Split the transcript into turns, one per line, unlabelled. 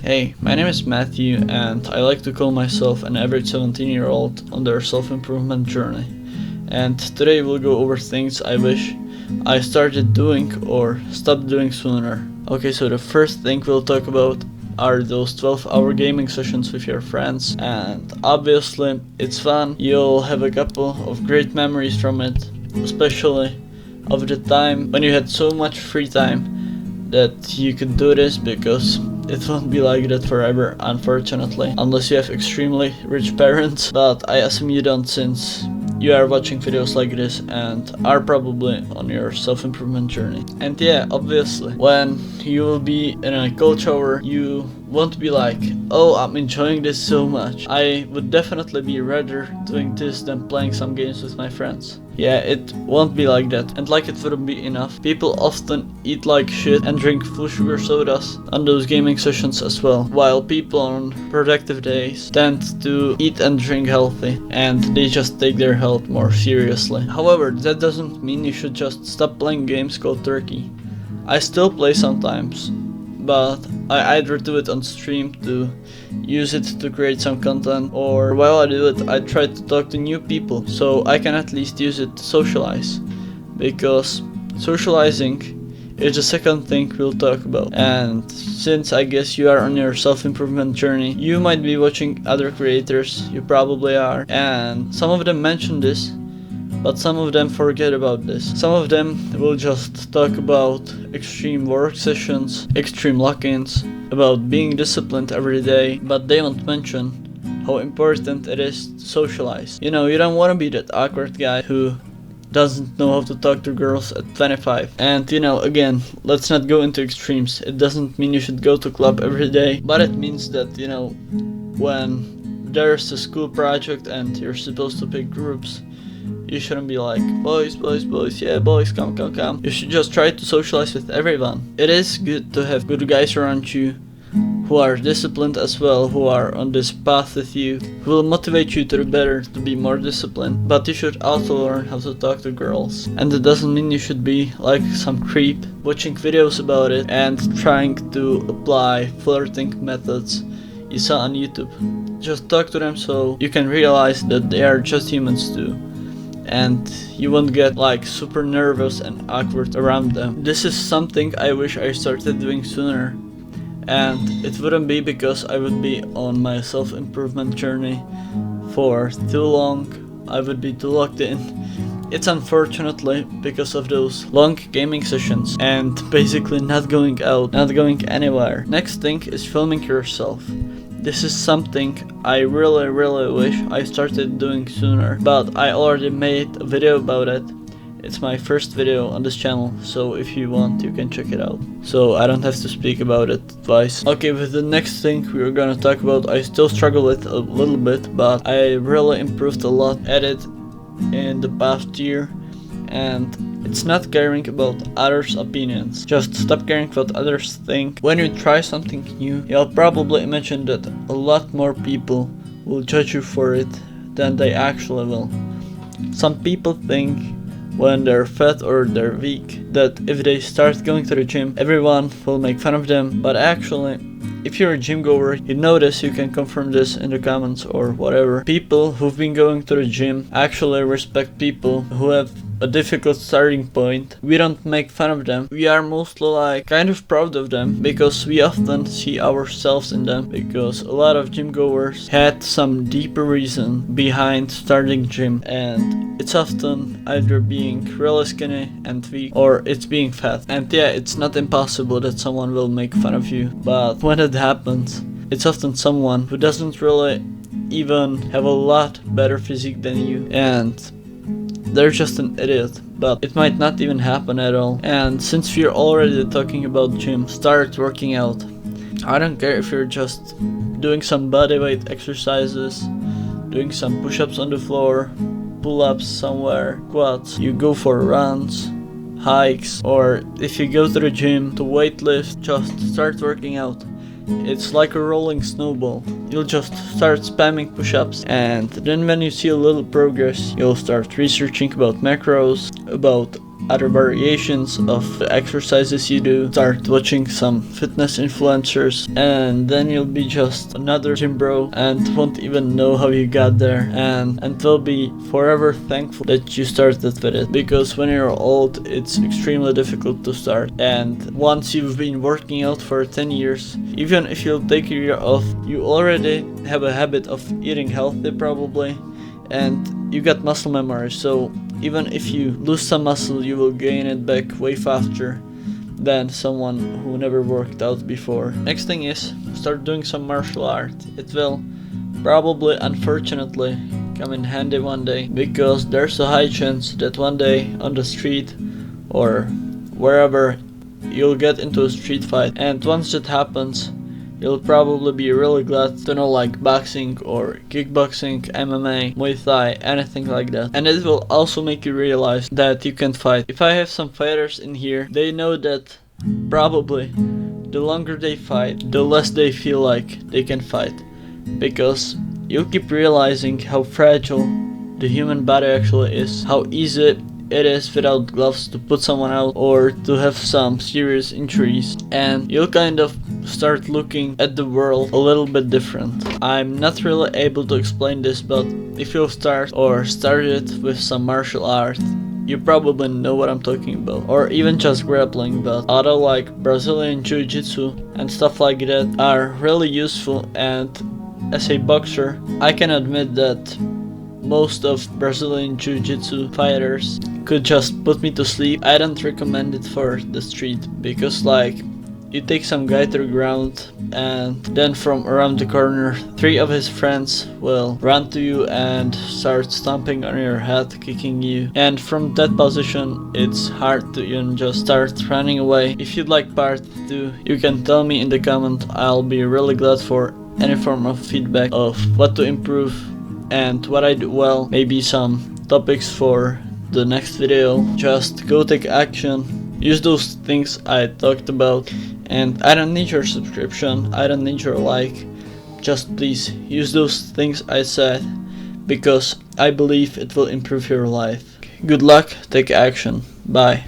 Hey, my name is Matthew, and I like to call myself an average 17-year-old on their self-improvement journey. And today we'll go over things I wish I started doing or stopped doing sooner. Okay, so the first thing we'll talk about are those 12-hour gaming sessions with your friends, and obviously it's fun. You'll have a couple of great memories from it, especially of the time when you had so much free time that you could do this, because it won't be like that forever, unfortunately, unless you have extremely rich parents, but I assume you don't, since you are watching videos like this and are probably on your self-improvement journey. And yeah, obviously, when you will be in a cold shower, you won't be like, oh, I'm enjoying this so much. I would definitely be rather doing this than playing some games with my friends. Yeah, it won't be like that, and like it wouldn't be enough, people often eat like shit and drink full sugar sodas on those gaming sessions as well, while people on productive days tend to eat and drink healthy, and they just take their health more seriously. However, that doesn't mean you should just stop playing games cold turkey. I still play sometimes, but I either do it on stream to use it to create some content, or while I do it I try to talk to new people so I can at least use it to socialize, because socializing is the second thing we'll talk about. And since I guess you are on your self-improvement journey, you might be watching other creators, you probably are, and some of them mention this, but some of them forget about this. Some of them will just talk about extreme work sessions, extreme lock-ins, about being disciplined every day, but they won't mention how important it is to socialize. You know, you don't want to be that awkward guy who doesn't know how to talk to girls at 25. And you know, again, let's not go into extremes. It doesn't mean you should go to club every day, but it means that, you know, when there's a school project and you're supposed to pick groups, you shouldn't be like, boys, yeah, boys, come. You should just try to socialize with everyone. It is good to have good guys around you who are disciplined as well, who are on this path with you, who will motivate you to do better, to be more disciplined. But you should also learn how to talk to girls. And it doesn't mean you should be like some creep, watching videos about it and trying to apply flirting methods you saw on YouTube. Just talk to them so you can realize that they are just humans too, and you won't get like super nervous and awkward around them. This is something I wish I started doing sooner, and it wouldn't be because I would be on my self-improvement journey for too long, I would be too locked in. It's unfortunately because of those long gaming sessions and basically not going out, not going anywhere. Next thing is filming yourself. This is something I really wish I started doing sooner, but I already made a video about it. It's my first video on this channel, so if you want you can check it out, so I don't have to speak about it twice. Okay, with the next thing we're gonna talk about, I still struggle with a little bit, but I really improved a lot at it in the past year, and it's not caring about others' opinions. Just stop caring what others think. When you try something new, you'll probably imagine that a lot more people will judge you for it than they actually will. Some people think when they're fat or they're weak that if they start going to the gym, everyone will make fun of them, but actually, if you're a gym goer, you know this, you can confirm this in the comments or whatever. People who've been going to the gym actually respect people who have a difficult starting point. We don't make fun of them. We are mostly like kind of proud of them, because we often see ourselves in them, because a lot of gym goers had some deeper reason behind starting gym, and it's often either being really skinny and weak or it's being fat. And yeah, it's not impossible that someone will make fun of you, but when it happens, it's often someone who doesn't really even have a lot better physique than you, and they're just an idiot, but it might not even happen at all. And since we're already talking about gym, start working out. I don't care if you're just doing some bodyweight exercises, doing some push-ups on the floor, pull-ups somewhere, squats, you go for runs, hikes, or if you go to the gym to weightlift, just start working out. It's like a rolling snowball. You'll just start spamming push-ups, and then when you see a little progress, you'll start researching about macros, about other variations of the exercises you do, start watching some fitness influencers, and then you'll be just another gym bro and won't even know how you got there, and will be forever thankful that you started with it, because when you're old it's extremely difficult to start, and once you've been working out for 10 years, even if you'll take a year off, you already have a habit of eating healthy probably, and you got muscle memory, so even if you lose some muscle you will gain it back way faster than someone who never worked out before. Next thing is, start doing some martial art. It will probably, unfortunately, come in handy one day, because there's a high chance that one day on the street or wherever you'll get into a street fight, and once that happens you'll probably be really glad to know like boxing or kickboxing, MMA, Muay Thai, anything like that. And it will also make you realize that you can fight. If I have some fighters in here, they know that probably the longer they fight, the less they feel like they can fight, because you'll keep realizing how fragile the human body actually is, how easy it is without gloves to put someone out or to have some serious injuries, and you'll kind of start looking at the world a little bit different. I'm not really able to explain this, but if you'll start or started with some martial art, you probably know what I'm talking about, or even just grappling, but other like Brazilian Jiu-Jitsu and stuff like that are really useful, and as a boxer I can admit that most of Brazilian Jiu-Jitsu fighters could just put me to sleep. I don't recommend it for the street, because like you take some guy to the ground and then from around the corner 3 of his friends will run to you and start stomping on your head, kicking you, and from that position it's hard to even just start running away. If you'd like part 2, you can tell me in the comment. I'll be really glad for any form of feedback of what to improve and what I do well, maybe some topics for the next video. Just go take action, use those things I talked about, and I don't need your subscription, I don't need your like, just please use those things I said, because I believe it will improve your life. Good luck, take action, bye.